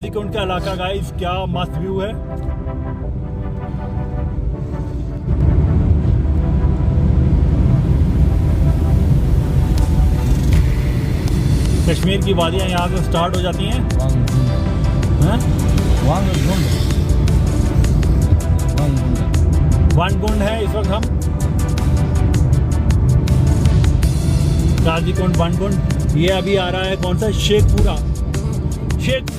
काजीगुंड का इलाका गाइस, क्या मस्त व्यू है। कश्मीर की वादियाँ यहाँ से स्टार्ट हो जाती हैं। वानगुंड है इस वक्त हम काजीगुंड वानगुंड। ये अभी आ रहा है कौन सा, शेखपुरा शेख।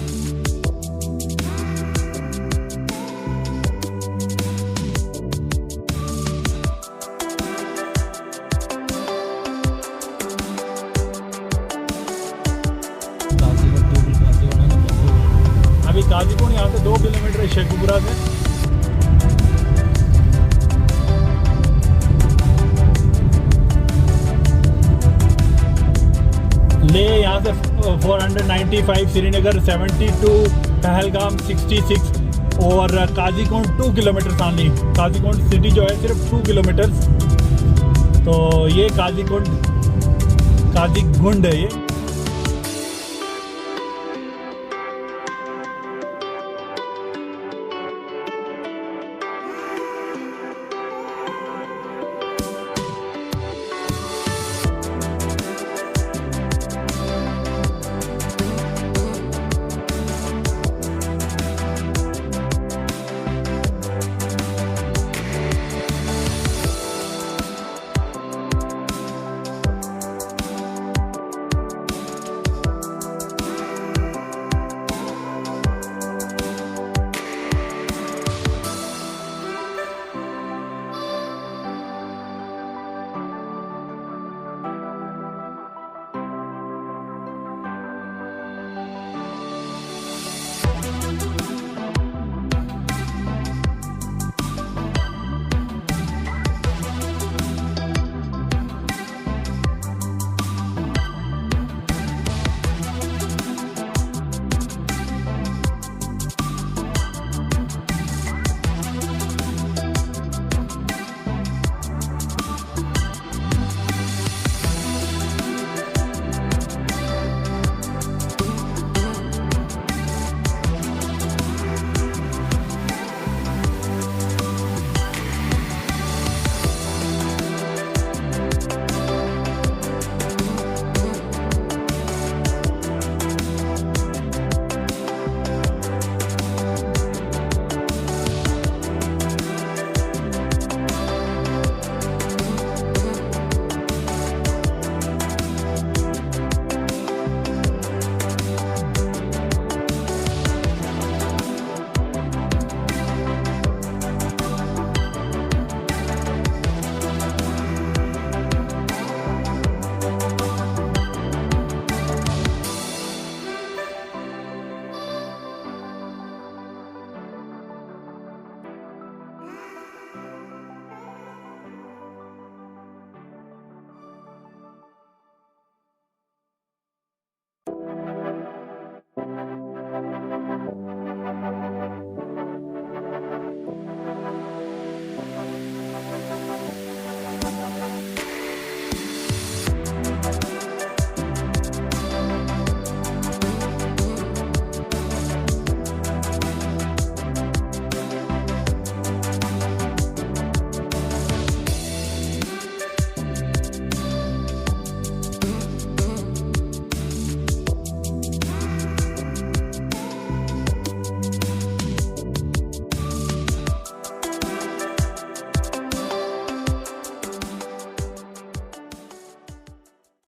अभी काजीगुंड यहाँ से 2 किलोमीटर है शेखपुरा से। ले यहाँ से 495, श्रीनगर 72, पहलगाम 66 और काजीगुंड 2 किलोमीटर सामने। काजीगुंड सिटी जो है सिर्फ 2 किलोमीटर। तो ये काजीगुंड है ये।